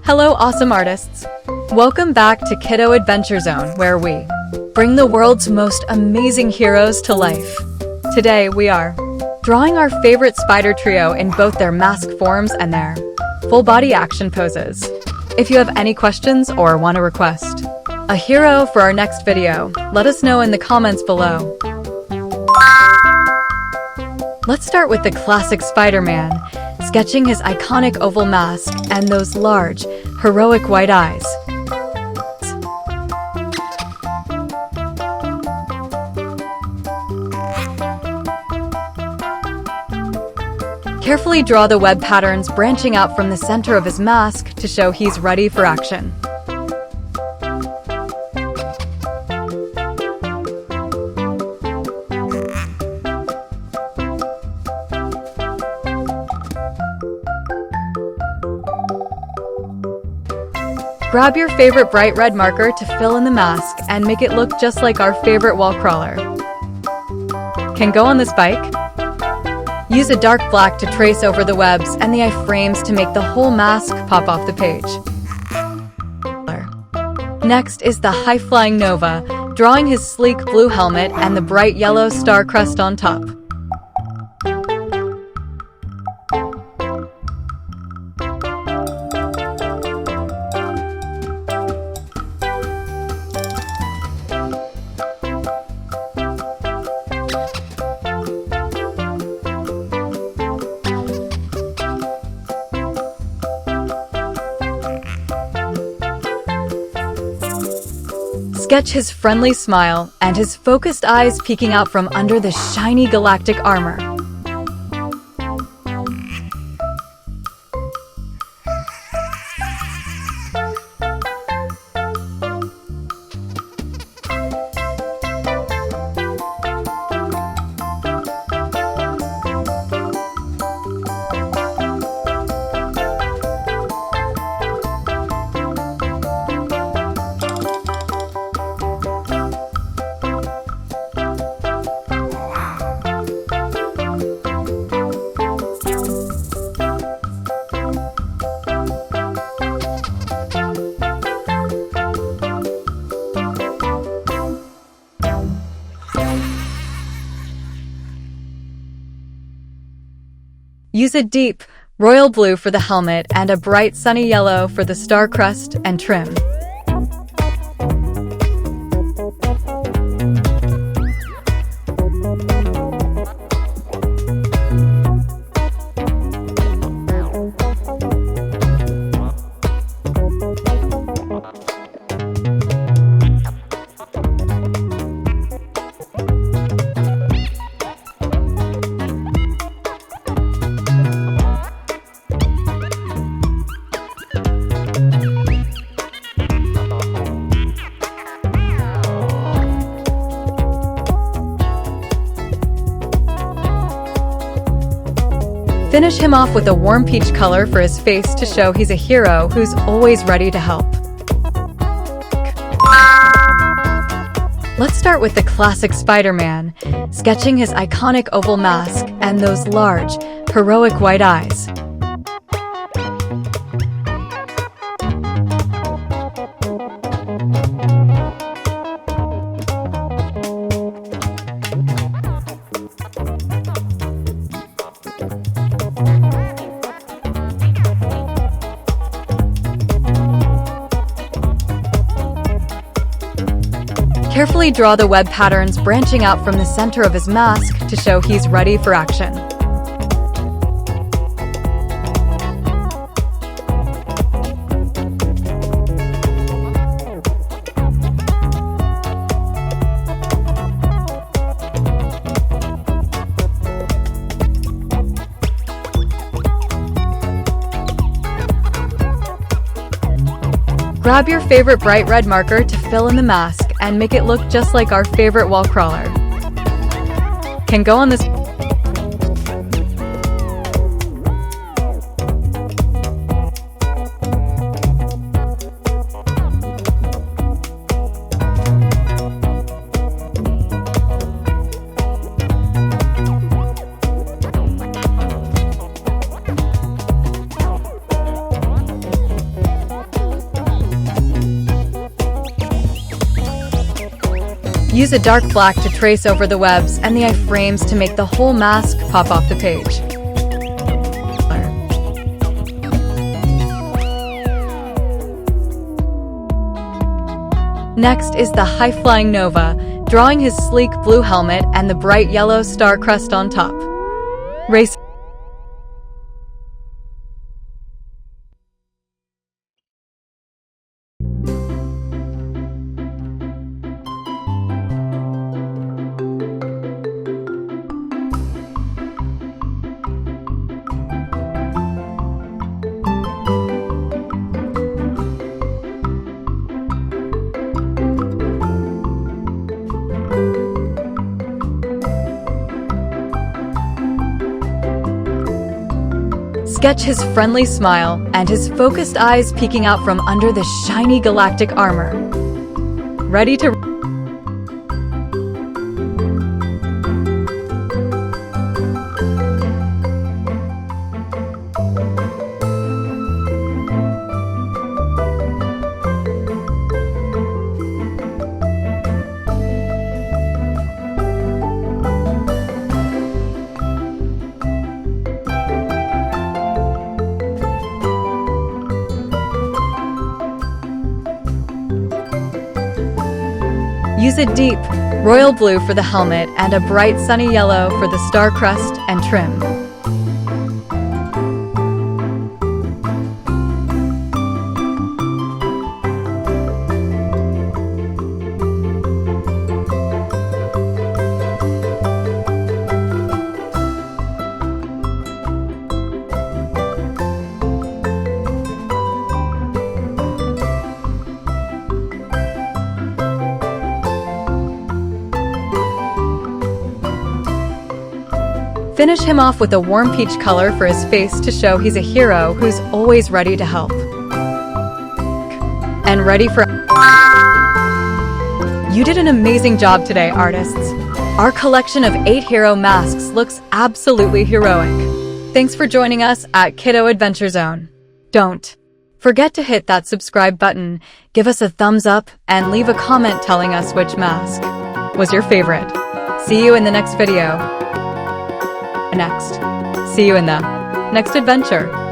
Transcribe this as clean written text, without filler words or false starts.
Hello, awesome artists! Welcome back to Kiddo Adventure Zone, where we bring the world's most amazing heroes to life. Today, we are drawing our favorite spider trio in both their mask forms and their full-body action poses. If you have any questions or want to request a hero for our next video, let us know in the comments below. Let's start with the classic Spider-Man, sketching his iconic oval mask and those large, heroic white eyes. Carefully draw the web patterns branching out from the center of his mask to show he's ready for action. Grab your favorite bright red marker to fill in the mask and make it look just like our favorite wall crawler. Can go on this bike? Use a dark black to trace over the webs and the iframes to make the whole mask pop off the page. Next is the high-flying Nova, drawing his sleek blue helmet and the bright yellow star crest on top. Sketch his friendly smile and his focused eyes peeking out from under the shiny galactic armor. Use a deep, royal blue for the helmet and a bright sunny yellow for the star crest and trim. Finish him off with a warm peach color for his face to show he's a hero who's always ready to help. Let's start with the classic Spider-Man, sketching his iconic oval mask and those large, heroic white eyes. Carefully draw the web patterns branching out from the center of his mask to show he's ready for action. Grab your favorite bright red marker to fill in the mask and make it look just like our favorite wall crawler. Can go on this. Use a dark black to trace over the webs and the iframes to make the whole mask pop off the page. Next is the high-flying Nova, drawing his sleek blue helmet and the bright yellow star crest on top. Race. Sketch his friendly smile and his focused eyes peeking out from under the shiny galactic armor. Ready to... Use a deep, royal blue for the helmet and a bright sunny yellow for the star crest and trim. Finish him off with a warm peach color for his face to show he's a hero who's always ready to help. And ready for... You did an amazing job today, artists. Our collection of 8 hero masks looks absolutely heroic. Thanks for joining us at Kiddo Adventure Zone. Don't forget to hit that subscribe button, give us a thumbs up, and leave a comment telling us which mask was your favorite. See you in the next video. See you in the next adventure.